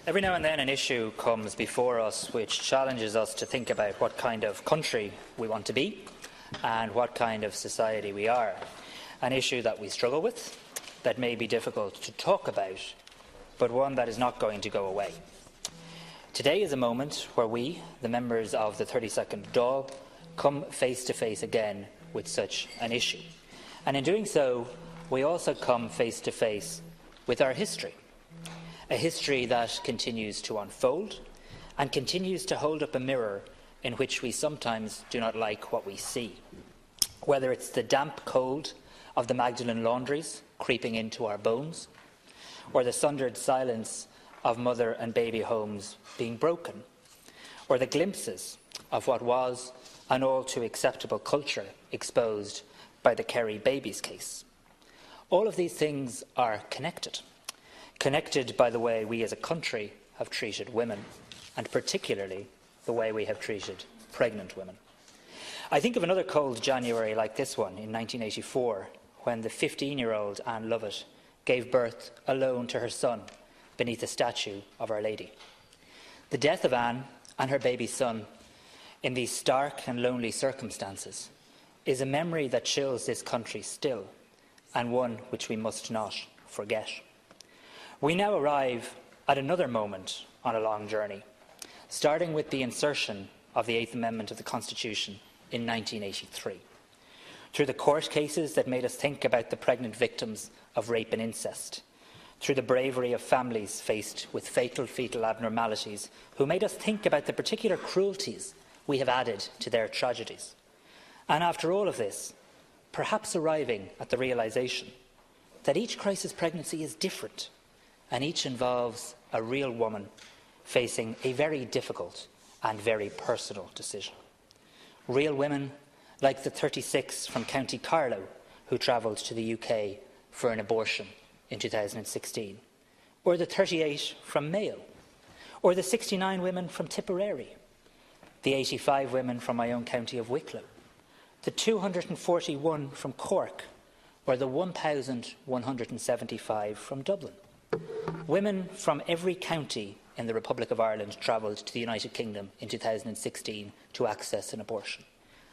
Every now and then an issue comes before us which challenges us to think about what kind of country we want to be and what kind of society we are. An issue that we struggle with, that may be difficult to talk about, but one that is not going to go away. Today is a moment where we, the members of the 32nd Dáil, come face to face again with such an issue. And in doing so, we also come face to face with our history. A history that continues to unfold and continues to hold up a mirror in which we sometimes do not like what we see. Whether it's the damp cold of the Magdalen laundries creeping into our bones, or the sundered silence of mother and baby homes being broken, or the glimpses of what was an all too acceptable culture exposed by the Kerry babies case. All of these things are connected by the way we as a country have treated women, and particularly the way we have treated pregnant women. I think of another cold January like this one in 1984, when the 15-year-old Anne Lovett gave birth alone to her son beneath a statue of Our Lady. The death of Anne and her baby son in these stark and lonely circumstances is a memory that chills this country still, and one which we must not forget. We now arrive at another moment on a long journey, starting with the insertion of the Eighth Amendment of the Constitution in 1983. Through the court cases that made us think about the pregnant victims of rape and incest, through the bravery of families faced with fatal fetal abnormalities who made us think about the particular cruelties we have added to their tragedies. And after all of this, perhaps arriving at the realisation that each crisis pregnancy is different, and each involves a real woman facing a very difficult and very personal decision. Real women like the 36 from County Carlow who travelled to the UK for an abortion in 2016, or the 38 from Mayo, or the 69 women from Tipperary, the 85 women from my own county of Wicklow, the 241 from Cork, or the 1,175 from Dublin. Women from every county in the Republic of Ireland travelled to the United Kingdom in 2016 to access an abortion.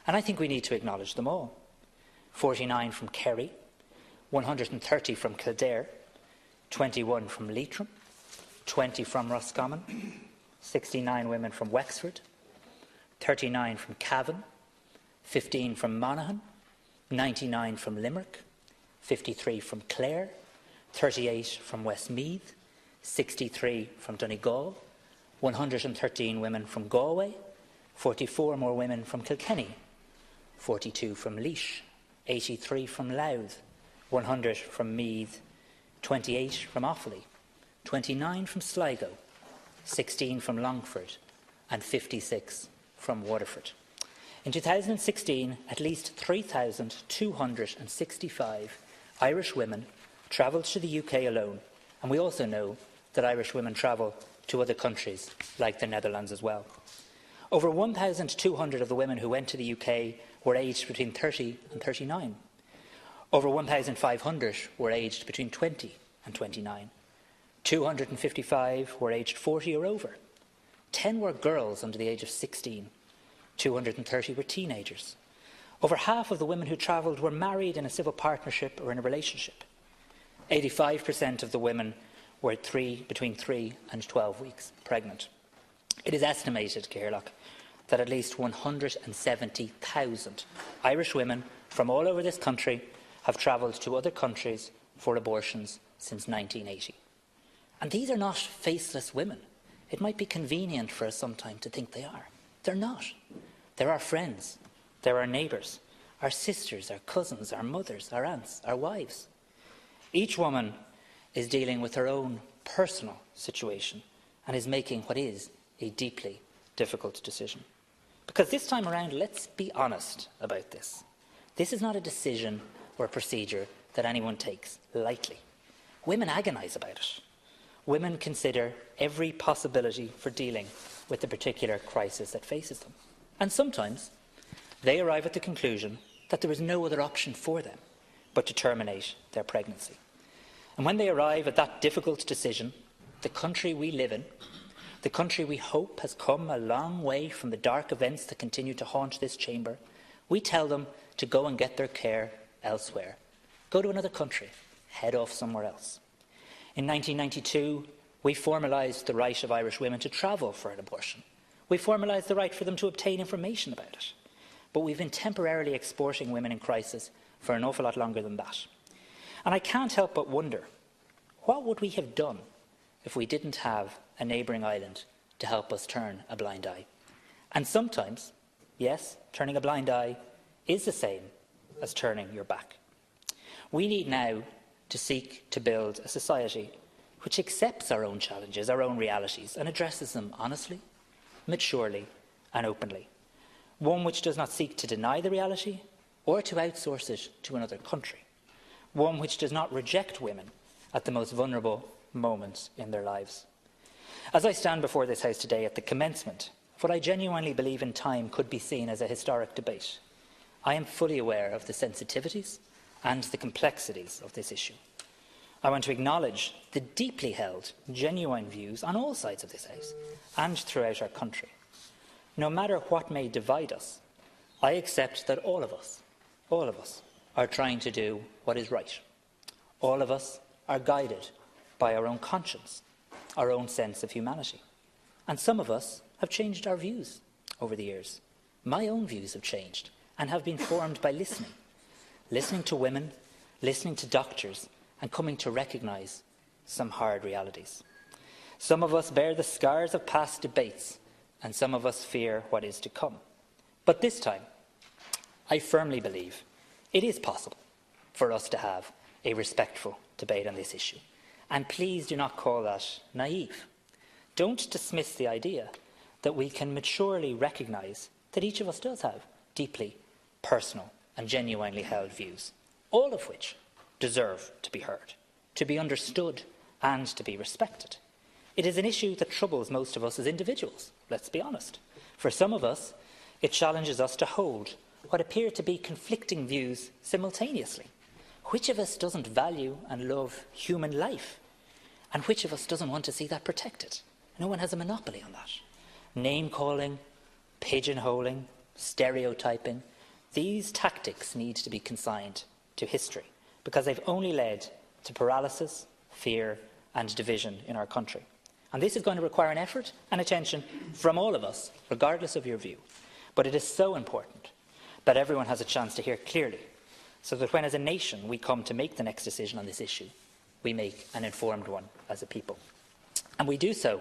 And I think we need to acknowledge them all. 49 from Kerry, 130 from Kildare, 21 from Leitrim, 20 from Roscommon, 69 women from Wexford, 39 from Cavan, 15 from Monaghan, 99 from Limerick, 53 from Clare, 38 from Westmeath, 63 from Donegal, 113 women from Galway, 44 more women from Kilkenny, 42 from Laois, 83 from Louth, 100 from Meath, 28 from Offaly, 29 from Sligo, 16 from Longford, and 56 from Waterford. In 2016, at least 3,265 Irish women travelled to the UK alone, and we also know that Irish women travel to other countries like the Netherlands as well. Over 1,200 of the women who went to the UK were aged between 30 and 39. Over 1,500 were aged between 20 and 29. 255 were aged 40 or over. 10 were girls under the age of 16. 230 were teenagers. Over half of the women who travelled were married in a civil partnership or in a relationship. 85% of the women were between 3 and 12 weeks pregnant. It is estimated, Caherlock, that at least 170,000 Irish women from all over this country have travelled to other countries for abortions since 1980. And these are not faceless women. It might be convenient for us sometime to think they are. They're not. They're our friends. They're our neighbours, our sisters, our cousins, our mothers, our aunts, our wives. Each woman is dealing with her own personal situation and is making what is a deeply difficult decision. Because this time around, let's be honest about this. This is not a decision or a procedure that anyone takes lightly. Women agonise about it. Women consider every possibility for dealing with the particular crisis that faces them. And sometimes they arrive at the conclusion that there is no other option for them but to terminate their pregnancy. And when they arrive at that difficult decision, the country we live in, the country we hope has come a long way from the dark events that continue to haunt this chamber, we tell them to go and get their care elsewhere. Go to another country. Head off somewhere else. In 1992, we formalised the right of Irish women to travel for an abortion. We formalised the right for them to obtain information about it. But we've been temporarily exporting women in crisis for an awful lot longer than that. And I can't help but wonder, what would we have done if we didn't have a neighbouring island to help us turn a blind eye? And sometimes, yes, turning a blind eye is the same as turning your back. We need now to seek to build a society which accepts our own challenges, our own realities, and addresses them honestly, maturely, and openly. One which does not seek to deny the reality or to outsource it to another country. One which does not reject women at the most vulnerable moments in their lives. As I stand before this House today at the commencement of what I genuinely believe in time could be seen as a historic debate, I am fully aware of the sensitivities and the complexities of this issue. I want to acknowledge the deeply held, genuine views on all sides of this House and throughout our country. No matter what may divide us, I accept that all of us, are trying to do what is right. All of us are guided by our own conscience, our own sense of humanity. And some of us have changed our views over the years. My own views have changed and have been formed by listening to women, listening to doctors, and coming to recognise some hard realities. Some of us bear the scars of past debates, and some of us fear what is to come. But this time, I firmly believe it is possible for us to have a respectful debate on this issue. And please do not call that naive. Don't dismiss the idea that we can maturely recognise that each of us does have deeply personal and genuinely held views, all of which deserve to be heard, to be understood and to be respected. It is an issue that troubles most of us as individuals, let's be honest. For some of us, it challenges us to hold what appear to be conflicting views simultaneously. Which of us doesn't value and love human life? And which of us doesn't want to see that protected? No one has a monopoly on that. Name-calling, pigeonholing, stereotyping, these tactics need to be consigned to history because they've only led to paralysis, fear and division in our country. And this is going to require an effort and attention from all of us, regardless of your view. But it is so important that everyone has a chance to hear clearly, so that when as a nation we come to make the next decision on this issue, we make an informed one as a people. And we do so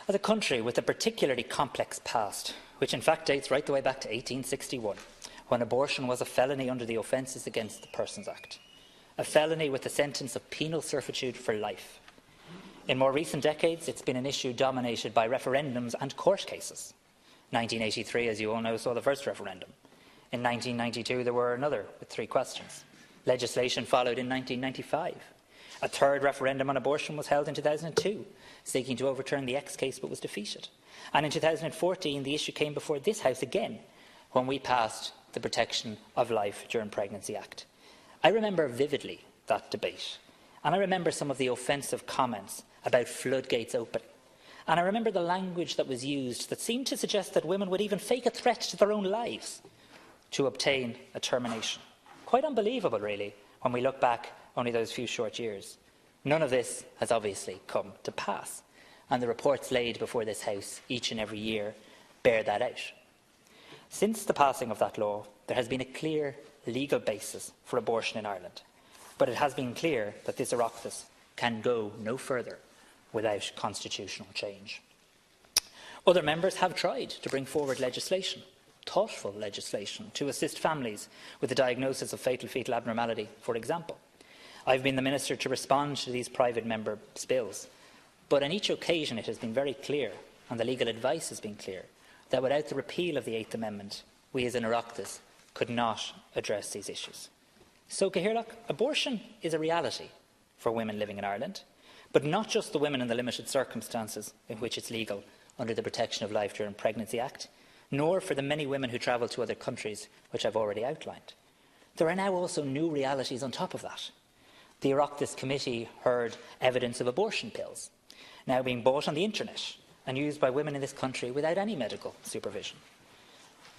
as a country with a particularly complex past, which in fact dates right the way back to 1861, when abortion was a felony under the Offences Against the Persons Act, a felony with a sentence of penal servitude for life. In more recent decades, it's been an issue dominated by referendums and court cases. 1983, as you all know, saw the first referendum. In 1992, there were another with 3 questions. Legislation followed in 1995. A third referendum on abortion was held in 2002, seeking to overturn the X case but was defeated. And in 2014, the issue came before this House again, when we passed the Protection of Life During Pregnancy Act. I remember vividly that debate, and I remember some of the offensive comments about floodgates opening. And I remember the language that was used that seemed to suggest that women would even fake a threat to their own lives to obtain a termination. Quite unbelievable, really, when we look back only those few short years. None of this has obviously come to pass, and the reports laid before this House each and every year bear that out. Since the passing of that law, there has been a clear legal basis for abortion in Ireland, but it has been clear that this Oireachtas can go no further without constitutional change. Other members have tried to bring forward legislation, thoughtful legislation, to assist families with the diagnosis of fatal fetal abnormality, for example. I've been the minister to respond to these private members' bills, but on each occasion it has been very clear, and the legal advice has been clear, that without the repeal of the 8th Amendment, we as an Oireachtas could not address these issues. So, Cathaoirleach, abortion is a reality for women living in Ireland, but not just the women in the limited circumstances in which it's legal under the Protection of Life During Pregnancy Act, nor for the many women who travel to other countries, which I've already outlined. There are now also new realities on top of that. The Oireachtas Committee heard evidence of abortion pills, now being bought on the internet and used by women in this country without any medical supervision.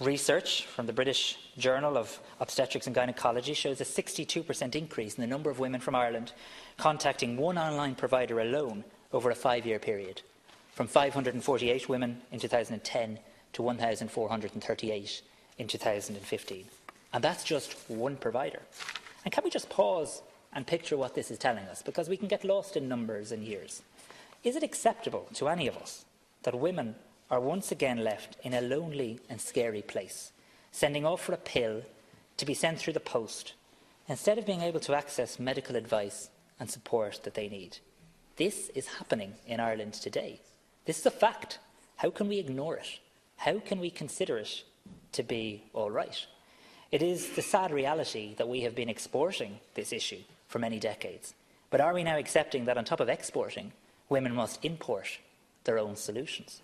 Research from the British Journal of Obstetrics and Gynaecology shows a 62% increase in the number of women from Ireland contacting one online provider alone over a 5-year period, from 548 women in 2010 to 1,438 in 2015. And that's just one provider. And can we just pause and picture what this is telling us? Because we can get lost in numbers and years. Is it acceptable to any of us that women are once again left in a lonely and scary place, sending off for a pill to be sent through the post, instead of being able to access medical advice and support that they need? This is happening in Ireland today. This is a fact. How can we ignore it? How can we consider it to be all right? It is the sad reality that we have been exporting this issue for many decades. But are we now accepting that on top of exporting, women must import their own solutions?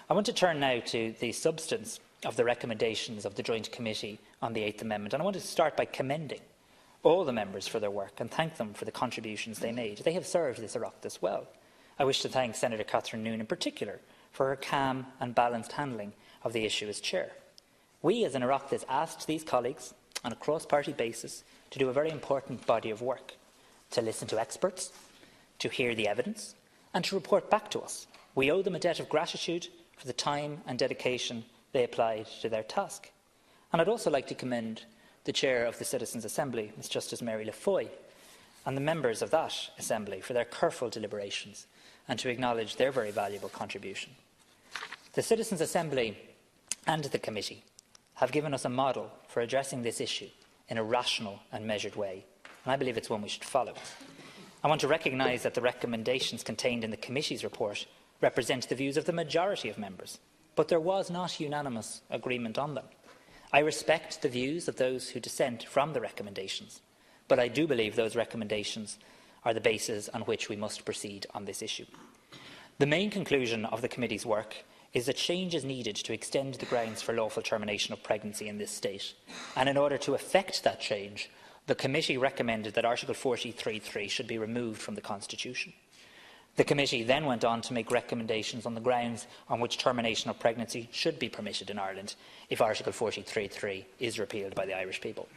I want to turn now to the substance of the recommendations of the Joint Committee on the Eighth Amendment, and I want to start by commending all the members for their work and thank them for the contributions they made. They have served this Oireachtas well. I wish to thank Senator Catherine Noone in particular for her calm and balanced handling of the issue as chair. We as an Oireachtas asked these colleagues on a cross-party basis to do a very important body of work, to listen to experts, to hear the evidence, and to report back to us. We owe them a debt of gratitude for the time and dedication they applied to their task. And I'd also like to commend the Chair of the Citizens' Assembly, Ms Justice Mary Lafoy, and the members of that Assembly for their careful deliberations and to acknowledge their very valuable contribution. The Citizens' Assembly and the Committee have given us a model for addressing this issue in a rational and measured way, and I believe it's one we should follow. I want to recognise that the recommendations contained in the Committee's report represent the views of the majority of members, but there was not unanimous agreement on them. I respect the views of those who dissent from the recommendations, but I do believe those recommendations are the basis on which we must proceed on this issue. The main conclusion of the Committee's work is that change is needed to extend the grounds for lawful termination of pregnancy in this state, and in order to effect that change, the Committee recommended that Article 43(3) should be removed from the Constitution. The Committee then went on to make recommendations on the grounds on which termination of pregnancy should be permitted in Ireland if Article 43(3) is repealed by the Irish people.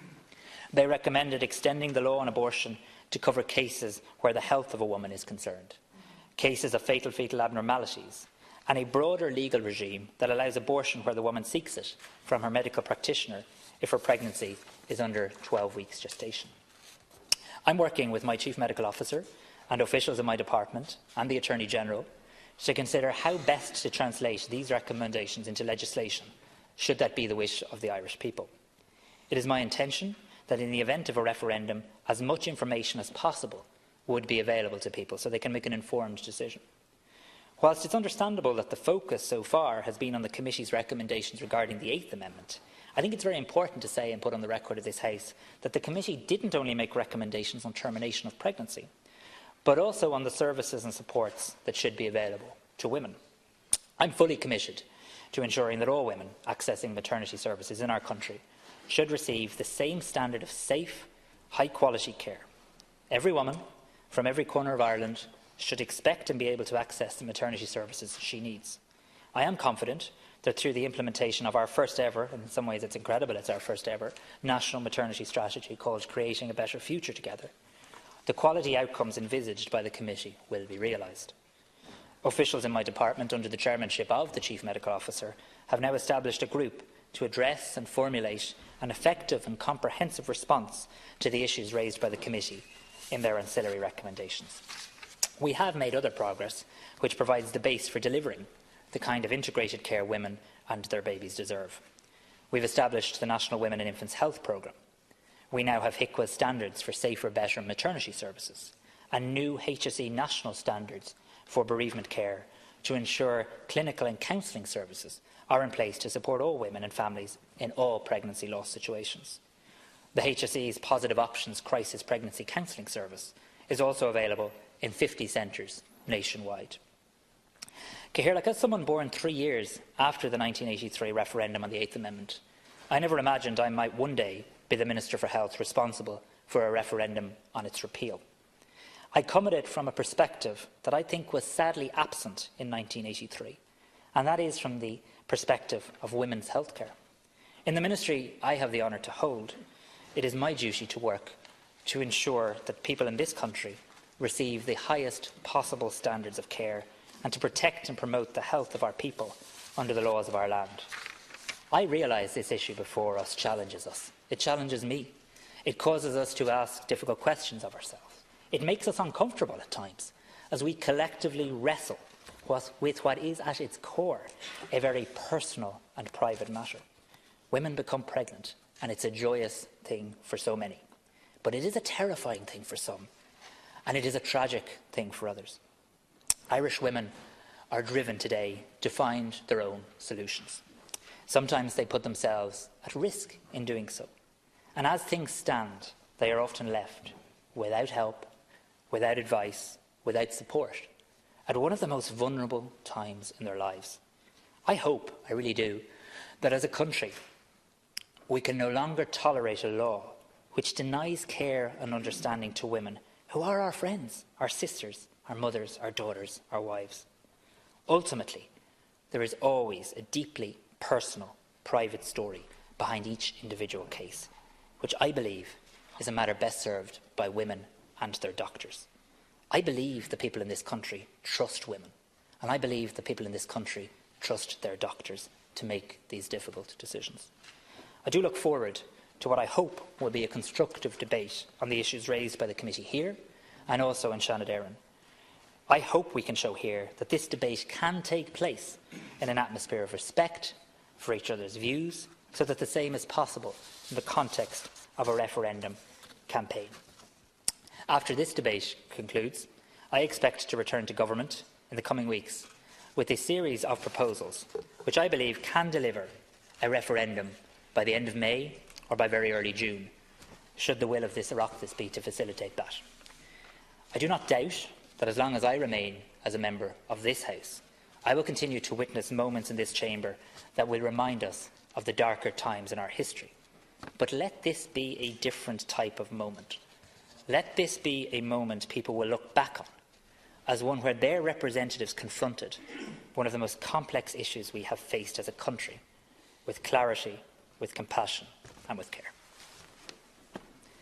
They recommended extending the law on abortion to cover cases where the health of a woman is concerned, cases of fatal fetal abnormalities, and a broader legal regime that allows abortion where the woman seeks it from her medical practitioner if her pregnancy is under 12 weeks gestation. I'm working with my Chief Medical Officer and officials in my department and the Attorney-General to consider how best to translate these recommendations into legislation, should that be the wish of the Irish people. It is my intention that in the event of a referendum, as much information as possible would be available to people so they can make an informed decision. Whilst it's understandable that the focus so far has been on the Committee's recommendations regarding the Eighth Amendment, I think it's very important to say and put on the record of this House that the Committee didn't only make recommendations on termination of pregnancy, but also on the services and supports that should be available to women. I'm fully committed to ensuring that all women accessing maternity services in our country should receive the same standard of safe, high-quality care. Every woman from every corner of Ireland should expect and be able to access the maternity services she needs. I am confident that through the implementation of our first ever, and in some ways it's incredible it's our first ever, national maternity strategy called Creating a Better Future Together, the quality outcomes envisaged by the Committee will be realised. Officials in my department, under the chairmanship of the Chief Medical Officer, have now established a group to address and formulate an effective and comprehensive response to the issues raised by the Committee in their ancillary recommendations. We have made other progress, which provides the base for delivering the kind of integrated care women and their babies deserve. We've established the National Women and Infants Health Programme. We now have HICWA standards for safer, better maternity services and new HSE national standards for bereavement care to ensure clinical and counselling services are in place to support all women and families in all pregnancy loss situations. The HSE's Positive Options Crisis Pregnancy Counselling Service is also available in 50 centres nationwide. Cahir, as someone born 3 years after the 1983 referendum on the Eighth Amendment, I never imagined I might one day be the Minister for Health responsible for a referendum on its repeal. I come at it from a perspective that I think was sadly absent in 1983, and that is from the perspective of women's healthcare. In the ministry I have the honour to hold, it is my duty to work to ensure that people in this country receive the highest possible standards of care and to protect and promote the health of our people under the laws of our land. I realise this issue before us challenges us. It challenges me. It causes us to ask difficult questions of ourselves. It makes us uncomfortable at times as we collectively wrestle with what is at its core a very personal and private matter. Women become pregnant, and it's a joyous thing for so many. But it is a terrifying thing for some, and it is a tragic thing for others. Irish women are driven today to find their own solutions. Sometimes they put themselves at risk in doing so. And as things stand, they are often left without help, without advice, without support, at one of the most vulnerable times in their lives. I hope, I really do, that as a country, we can no longer tolerate a law which denies care and understanding to women who are our friends, our sisters, our mothers, our daughters, our wives. Ultimately, there is always a deeply personal, private story behind each individual case, which I believe is a matter best served by women and their doctors. I believe the people in this country trust women, and I believe the people in this country trust their doctors to make these difficult decisions. I do look forward to what I hope will be a constructive debate on the issues raised by the committee here and also in Shannon. I hope we can show here that this debate can take place in an atmosphere of respect for each other's views, so that the same is possible in the context of a referendum campaign. After this debate concludes, I expect to return to government in the coming weeks with a series of proposals which I believe can deliver a referendum by the end of May or by very early June, should the will of this Oireachtas be to facilitate that. I do not doubt that as long as I remain as a member of this House, I will continue to witness moments in this chamber that will remind us of the darker times in our history. But let this be a different type of moment. Let this be a moment people will look back on as one where their representatives confronted one of the most complex issues we have faced as a country, with clarity, with compassion and with care.